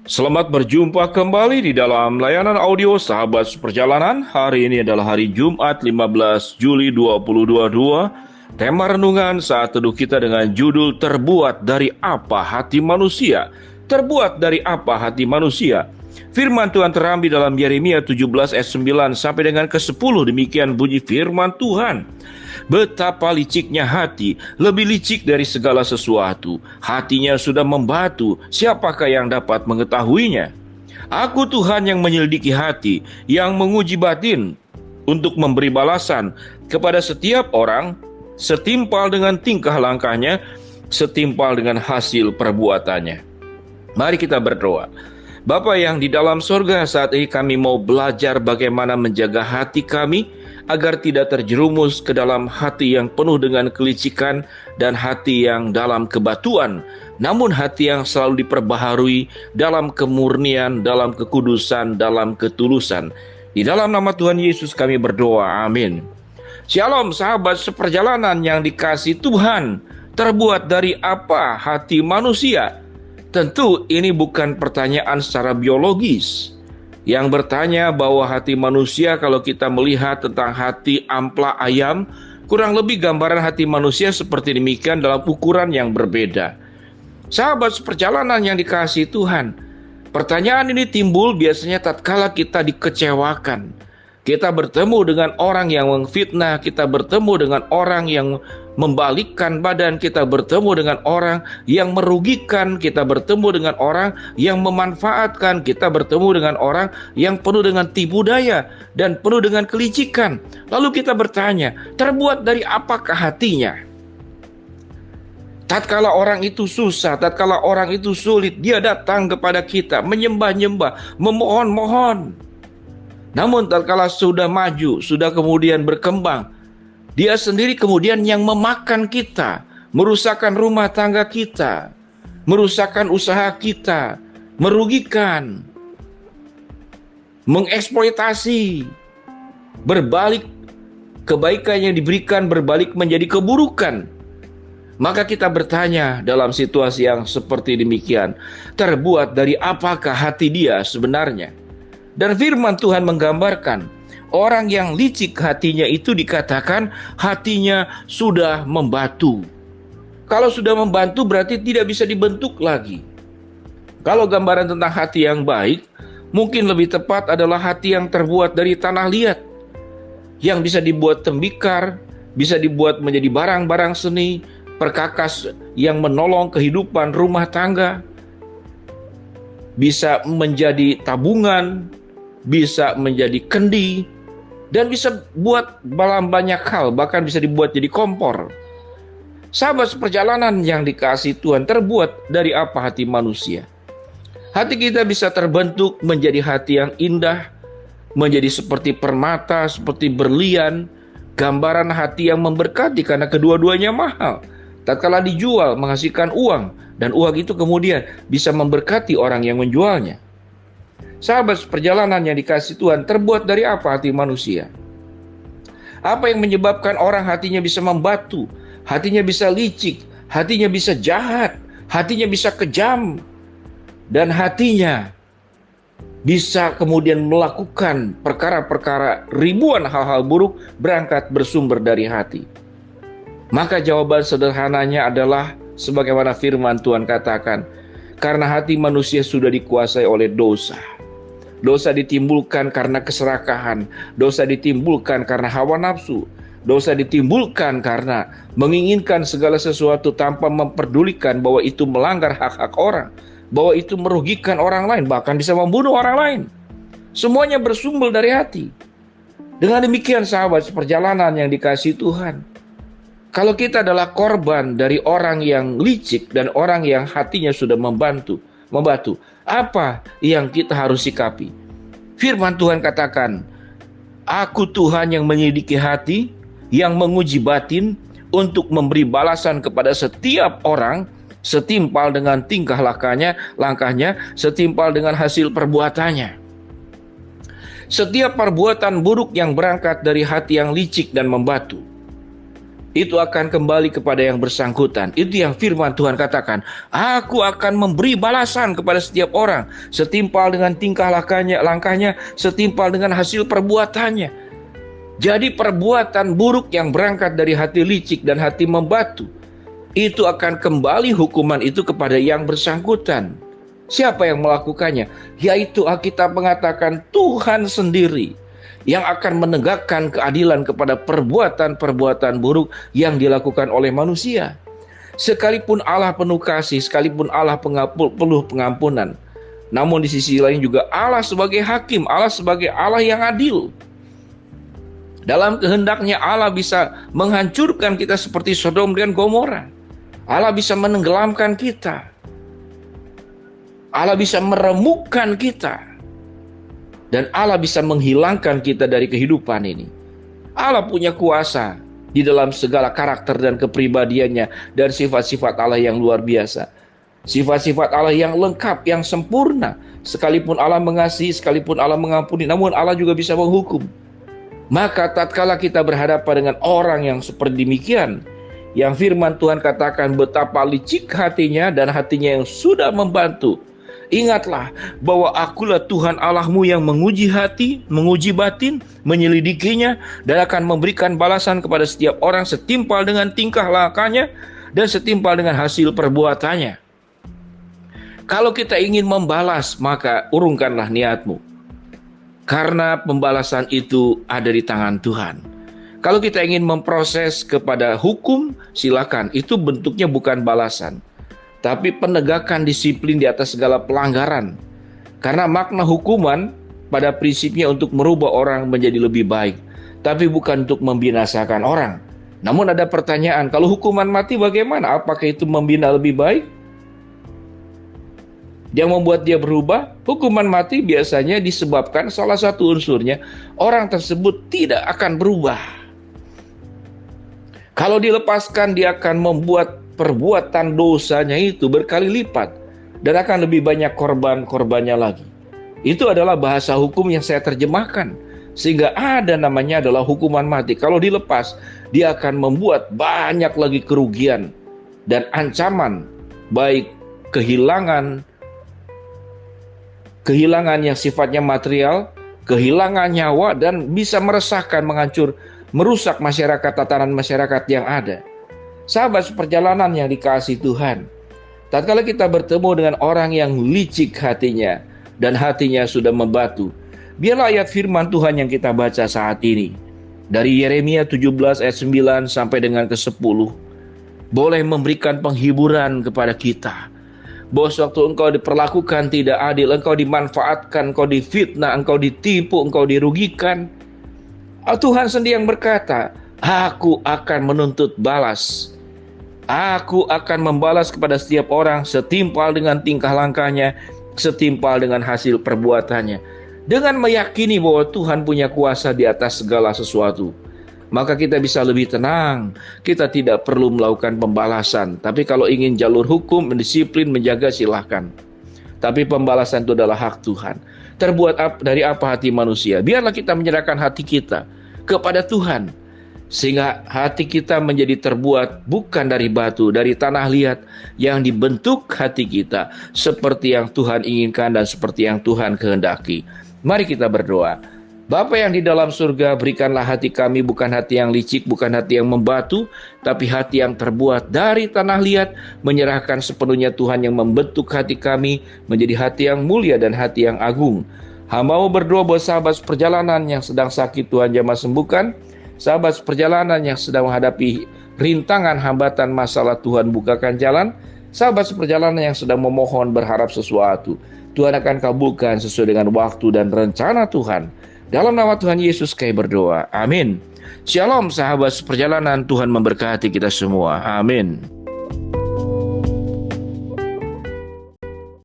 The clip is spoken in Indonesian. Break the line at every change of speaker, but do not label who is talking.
Selamat berjumpa kembali di dalam layanan audio Sahabat Seperjalanan. Hari ini adalah hari Jumat 15 Juli 2022. Tema renungan saat teduh kita dengan judul Terbuat dari Apa Hati Manusia? Terbuat dari apa hati manusia? Firman Tuhan terambil dalam Yeremia 17 ayat 9 sampai dengan ke-10. Demikian bunyi firman Tuhan. Betapa liciknya hati, lebih licik dari segala sesuatu. Hatinya sudah membatu, siapakah yang dapat mengetahuinya? Aku Tuhan yang menyelidiki hati, yang menguji batin, untuk memberi balasan kepada setiap orang, setimpal dengan tingkah langkahnya, setimpal dengan hasil perbuatannya. Mari kita berdoa. Bapa yang di dalam sorga, saat ini kami mau belajar bagaimana menjaga hati kami agar tidak terjerumus ke dalam hati yang penuh dengan kelicikan dan hati yang dalam kebatuan, namun hati yang selalu diperbaharui dalam kemurnian, dalam kekudusan, dalam ketulusan. Di dalam nama Tuhan Yesus kami berdoa, amin. Shalom sahabat seperjalanan yang dikasihi Tuhan. Terbuat dari apa hati manusia? Tentu ini bukan pertanyaan secara biologis yang bertanya bahwa hati manusia, kalau kita melihat tentang hati ampla ayam, kurang lebih gambaran hati manusia seperti demikian dalam ukuran yang berbeda. Sahabat seperjalanan yang dikasihi Tuhan, pertanyaan ini timbul biasanya tatkala kita dikecewakan. Kita bertemu dengan orang yang memfitnah, kita bertemu dengan orang yang membalikkan badan, kita bertemu dengan orang yang merugikan, kita bertemu dengan orang yang memanfaatkan, kita bertemu dengan orang yang penuh dengan tipu daya dan penuh dengan kelicikan. Lalu kita bertanya, terbuat dari apakah hatinya? Tatkala orang itu susah, tatkala orang itu sulit, dia datang kepada kita, menyembah-nyembah, memohon-mohon. Namun tatkala sudah maju, sudah kemudian berkembang, dia sendiri kemudian yang memakan kita, merusakkan rumah tangga kita, merusakkan usaha kita, merugikan, mengeksploitasi, berbalik kebaikan yang diberikan berbalik menjadi keburukan. Maka kita bertanya dalam situasi yang seperti demikian, terbuat dari apakah hati dia sebenarnya? Dan firman Tuhan menggambarkan orang yang licik hatinya itu dikatakan hatinya sudah membatu. Kalau sudah membatu berarti tidak bisa dibentuk lagi. Kalau gambaran tentang hati yang baik, mungkin lebih tepat adalah hati yang terbuat dari tanah liat, yang bisa dibuat tembikar, bisa dibuat menjadi barang-barang seni, perkakas yang menolong kehidupan rumah tangga, bisa menjadi tabungan, bisa menjadi kendi, dan bisa buat dalam banyak hal, bahkan bisa dibuat jadi kompor. Sahabat seperjalanan yang dikasihi Tuhan, terbuat dari apa hati manusia? Hati kita bisa terbentuk menjadi hati yang indah, menjadi seperti permata, seperti berlian, gambaran hati yang memberkati karena kedua-duanya mahal. Tatkala dijual menghasilkan uang, dan uang itu kemudian bisa memberkati orang yang menjualnya. Sahabat perjalanan yang dikasihi Tuhan, terbuat dari apa hati manusia? Apa yang menyebabkan orang hatinya bisa membatu, hatinya bisa licik, hatinya bisa jahat, hatinya bisa kejam, dan hatinya bisa kemudian melakukan perkara-perkara, ribuan hal-hal buruk berangkat bersumber dari hati? Maka jawaban sederhananya adalah sebagaimana firman Tuhan katakan, karena hati manusia sudah dikuasai oleh dosa. Dosa ditimbulkan karena keserakahan, dosa ditimbulkan karena hawa nafsu, dosa ditimbulkan karena menginginkan segala sesuatu tanpa memperdulikan bahwa itu melanggar hak-hak orang, bahwa itu merugikan orang lain, bahkan bisa membunuh orang lain. Semuanya bersumber dari hati. Dengan demikian sahabat seperjalanan yang dikasihi Tuhan, kalau kita adalah korban dari orang yang licik dan orang yang hatinya sudah membatu, apa yang kita harus sikapi? Firman Tuhan katakan, aku Tuhan yang menyelidiki hati, yang menguji batin, untuk memberi balasan kepada setiap orang, setimpal dengan tingkah langkahnya, setimpal dengan hasil perbuatannya. Setiap perbuatan buruk yang berangkat dari hati yang licik dan membatu, itu akan kembali kepada yang bersangkutan. Itu yang firman Tuhan katakan, aku akan memberi balasan kepada setiap orang setimpal dengan tingkah langkahnya, setimpal dengan hasil perbuatannya. Jadi perbuatan buruk yang berangkat dari hati licik dan hati membatu, itu akan kembali hukuman itu kepada yang bersangkutan. Siapa yang melakukannya? Yaitu Alkitab mengatakan Tuhan sendiri yang akan menegakkan keadilan kepada perbuatan-perbuatan buruk yang dilakukan oleh manusia. Sekalipun Allah penuh kasih, sekalipun Allah penuh pengampunan, namun di sisi lain juga Allah sebagai hakim, Allah sebagai Allah yang adil. Dalam kehendaknya Allah bisa menghancurkan kita seperti Sodom dan Gomora. Allah bisa menenggelamkan kita. Allah bisa meremukkan kita. Dan Allah bisa menghilangkan kita dari kehidupan ini. Allah punya kuasa di dalam segala karakter dan kepribadiannya dan sifat-sifat Allah yang luar biasa. Sifat-sifat Allah yang lengkap, yang sempurna. Sekalipun Allah mengasihi, sekalipun Allah mengampuni, namun Allah juga bisa menghukum. Maka tatkala kita berhadapan dengan orang yang seperti demikian, yang firman Tuhan katakan betapa licik hatinya dan hatinya yang sudah membantu, ingatlah bahwa akulah Tuhan Allahmu yang menguji hati, menguji batin, menyelidikinya, dan akan memberikan balasan kepada setiap orang setimpal dengan tingkah lakunya dan setimpal dengan hasil perbuatannya. Kalau kita ingin membalas, maka urungkanlah niatmu. Karena pembalasan itu ada di tangan Tuhan. Kalau kita ingin memproses kepada hukum, silakan. Itu bentuknya bukan balasan, tapi penegakan disiplin di atas segala pelanggaran. Karena makna hukuman pada prinsipnya untuk merubah orang menjadi lebih baik, tapi bukan untuk membinasakan orang. Namun ada pertanyaan, kalau hukuman mati bagaimana? Apakah itu membina lebih baik? Yang membuat dia berubah? Hukuman mati biasanya disebabkan salah satu unsurnya, orang tersebut tidak akan berubah. Kalau dilepaskan, dia akan membuat perbuatan dosanya itu berkali lipat dan akan lebih banyak korban-korbannya lagi. Itu adalah bahasa hukum yang saya terjemahkan, sehingga ada namanya adalah hukuman mati. Kalau dilepas, dia akan membuat banyak lagi kerugian dan ancaman, baik kehilangan yang sifatnya material, kehilangan nyawa, dan bisa meresahkan, merusak masyarakat, tatanan masyarakat yang ada. Sahabat seperjalanan yang dikasihi Tuhan, tatkala kita bertemu dengan orang yang licik hatinya dan hatinya sudah membatu, biarlah ayat firman Tuhan yang kita baca saat ini dari Yeremia 17 ayat 9 sampai dengan ke-10 boleh memberikan penghiburan kepada kita. Bahwa sewaktu engkau diperlakukan tidak adil, engkau dimanfaatkan, engkau difitnah, engkau ditipu, engkau dirugikan, Tuhan sendiri yang berkata, aku akan menuntut balas. Aku akan membalas kepada setiap orang setimpal dengan tingkah langkahnya, setimpal dengan hasil perbuatannya. Dengan meyakini bahwa Tuhan punya kuasa di atas segala sesuatu, maka kita bisa lebih tenang. Kita tidak perlu melakukan pembalasan. Tapi kalau ingin jalur hukum, mendisiplin, menjaga, silahkan. Tapi pembalasan itu adalah hak Tuhan. Terbuat dari apa hati manusia? Biarlah kita menyerahkan hati kita kepada Tuhan, sehingga hati kita menjadi terbuat bukan dari batu, dari tanah liat yang dibentuk hati kita seperti yang Tuhan inginkan dan seperti yang Tuhan kehendaki. Mari kita berdoa. Bapa yang di dalam surga, berikanlah hati kami bukan hati yang licik, bukan hati yang membatu, tapi hati yang terbuat dari tanah liat, menyerahkan sepenuhnya Tuhan yang membentuk hati kami menjadi hati yang mulia dan hati yang agung. Hamba mau berdoa buat sahabat perjalanan yang sedang sakit, Tuhan jamah sembuhkan. Sahabat perjalanan yang sedang menghadapi rintangan, hambatan, masalah, Tuhan bukakan jalan. Sahabat seperjalanan yang sedang memohon, berharap sesuatu, Tuhan akan kabulkan sesuai dengan waktu dan rencana Tuhan. Dalam nama Tuhan Yesus kami berdoa. Amin. Shalom sahabat seperjalanan, Tuhan memberkati kita semua. Amin.